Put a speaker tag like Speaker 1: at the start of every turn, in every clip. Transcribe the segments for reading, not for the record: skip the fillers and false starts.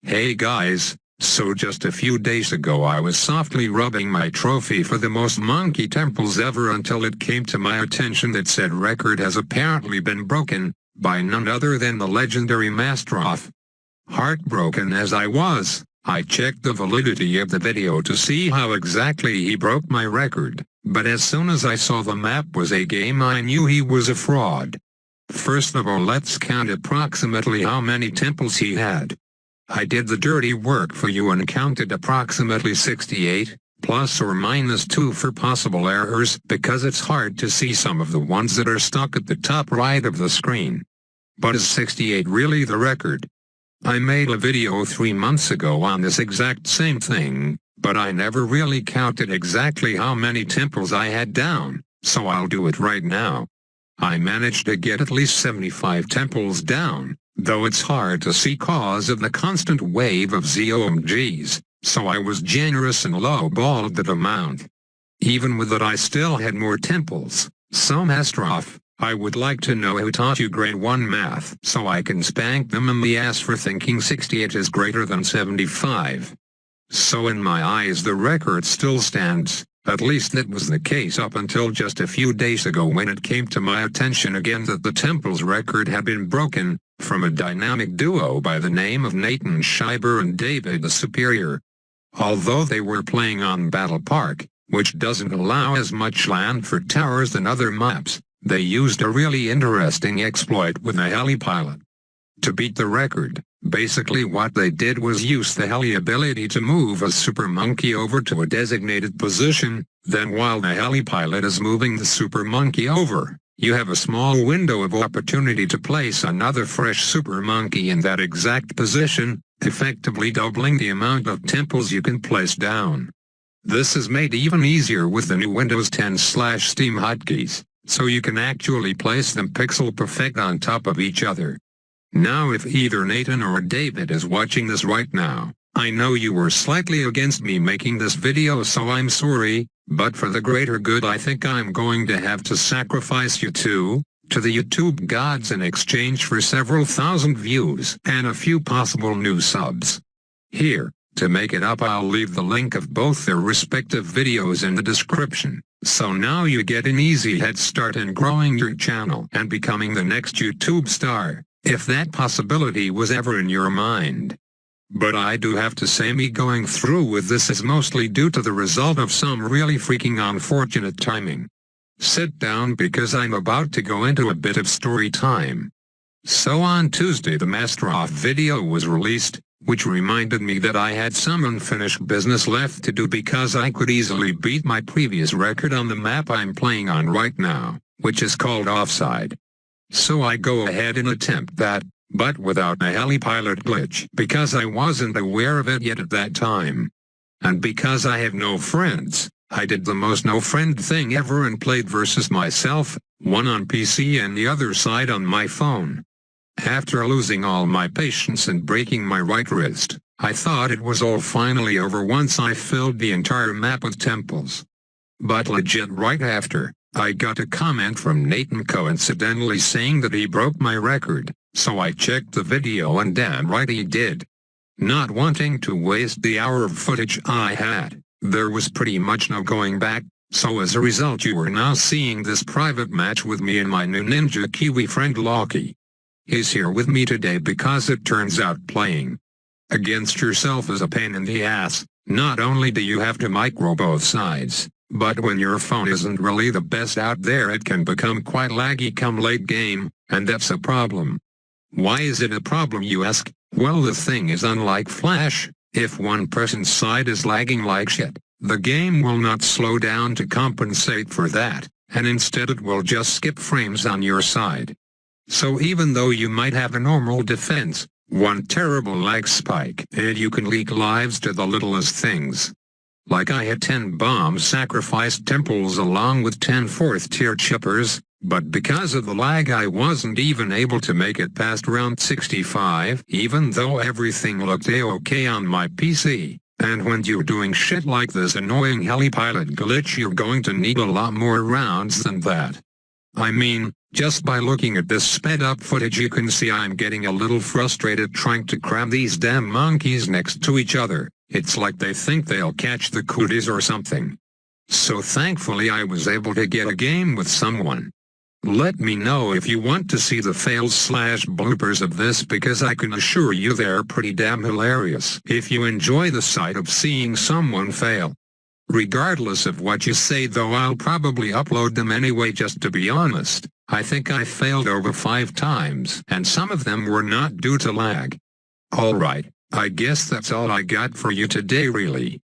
Speaker 1: Hey guys, so just a few days ago I was softly rubbing my trophy for the most monkey temples ever until it came to my attention that said record has apparently been broken, by none other than the legendary Masteroff. Heartbroken as I was, I checked the validity of the video to see how exactly he broke my record, but as soon as I saw the map was a game I knew he was a fraud. First of all, let's count approximately how many temples he had. I did the dirty work for you and counted approximately 68, plus or minus 2 for possible errors because it's hard to see some of the ones that are stuck at the top right of the screen. But is 68 really the record? I made a video 3 months ago on this exact same thing, but I never really counted exactly how many temples I had down, so I'll do it right now. I managed to get at least 75 temples down, though it's hard to see cause of the constant wave of ZOMGs, so I was generous and low-balled that amount. Even with that I still had more temples, so Masteroff, I would like to know who taught you grade 1 math so I can spank them in the ass for thinking 68 is greater than 75. So in my eyes the record still stands. At least that was the case up until just a few days ago when it came to my attention again that the temple's record had been broken, from a dynamic duo by the name of Nathan Schreiber and David the Superior. Although they were playing on Battle Park, which doesn't allow as much land for towers than other maps, they used a really interesting exploit with a helipilot. To beat the record, basically what they did was use the heli ability to move a super monkey over to a designated position, then while the helipilot is moving the super monkey over, you have a small window of opportunity to place another fresh super monkey in that exact position, effectively doubling the amount of temples you can place down. This is made even easier with the new Windows 10/Steam hotkeys, so you can actually place them pixel perfect on top of each other. Now if either Nathan or David is watching this right now, I know you were slightly against me making this video, so I'm sorry, but for the greater good I think I'm going to have to sacrifice you to the YouTube gods in exchange for several thousand views and a few possible new subs. Here, to make it up I'll leave the link of both their respective videos in the description, so now you get an easy head start in growing your channel and becoming the next YouTube star, if that possibility was ever in your mind. But I do have to say me going through with this is mostly due to the result of some really freaking unfortunate timing. Sit down because I'm about to go into a bit of story time. So on Tuesday the Masteroff video was released, which reminded me that I had some unfinished business left to do because I could easily beat my previous record on the map I'm playing on right now, which is called Offside. So I go ahead and attempt that, but without a helipilot glitch because I wasn't aware of it yet at that time. And because I have no friends, I did the most no-friend thing ever and played versus myself, one on PC and the other side on my phone. After losing all my patience and breaking my right wrist, I thought it was all finally over once I filled the entire map with temples. But legit right after, I got a comment from Nathan coincidentally saying that he broke my record, so I checked the video and damn right he did. Not wanting to waste the hour of footage I had, there was pretty much no going back, so as a result you are now seeing this private match with me and my new Ninja Kiwi friend Loki. He's here with me today because it turns out playing against yourself is a pain in the ass. Not only do you have to micro both sides, but when your phone isn't really the best out there it can become quite laggy come late game, and that's a problem. Why is it a problem you ask? Well the thing is, unlike Flash, if one person's side is lagging like shit, the game will not slow down to compensate for that, and instead it will just skip frames on your side. So even though you might have a normal defense, one terrible lag spike and you can leak lives to the littlest things. Like I had 10 bomb sacrificed temples along with 10 4th tier chippers, but because of the lag I wasn't even able to make it past round 65 even though everything looked a-okay on my PC. And when you're doing shit like this annoying helipilot glitch you're going to need a lot more rounds than that. I mean, just by looking at this sped up footage you can see I'm getting a little frustrated trying to cram these damn monkeys next to each other. It's like they think they'll catch the cooties or something. So thankfully I was able to get a game with someone. Let me know if you want to see the fails/bloopers of this because I can assure you they're pretty damn hilarious if you enjoy the sight of seeing someone fail. Regardless of what you say though, I'll probably upload them anyway. Just to be honest, I think I failed over 5 times and some of them were not due to lag. Alright, I guess that's all I got for you today really.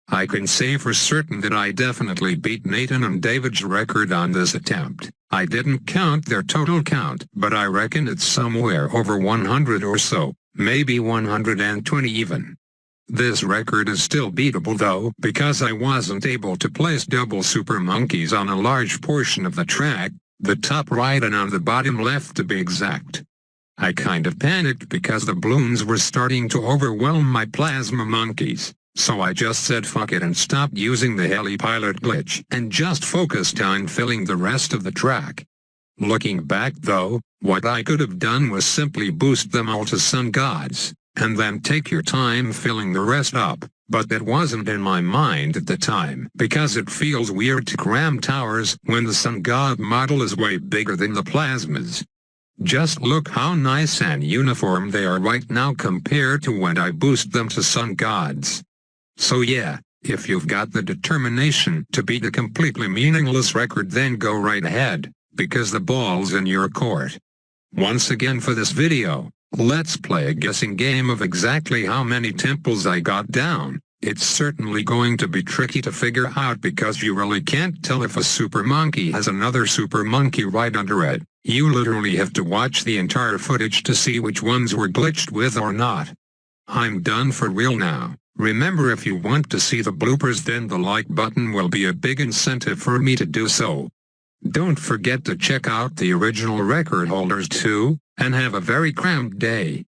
Speaker 1: I can say for certain that I definitely beat Nathan and David's record on this attempt. I didn't count their total count, but I reckon it's somewhere over 100 or so, maybe 120 even. This record is still beatable though, because I wasn't able to place double super monkeys on a large portion of the track, the top right and on the bottom left to be exact. I kind of panicked because the Bloons were starting to overwhelm my plasma monkeys. So I just said fuck it and stopped using the heli pilot glitch and just focused on filling the rest of the track. Looking back though, what I could have done was simply boost them all to sun gods, and then take your time filling the rest up, but that wasn't in my mind at the time because it feels weird to cram towers when the sun god model is way bigger than the plasmas. Just look how nice and uniform they are right now compared to when I boost them to sun gods. So yeah, if you've got the determination to beat a completely meaningless record then go right ahead, because the ball's in your court. Once again for this video, let's play a guessing game of exactly how many temples I got down. It's certainly going to be tricky to figure out because you really can't tell if a super monkey has another super monkey right under it. You literally have to watch the entire footage to see which ones were glitched with or not. I'm done for real now. Remember, if you want to see the bloopers then the like button will be a big incentive for me to do so. Don't forget to check out the original record holders too, and have a very cramped day.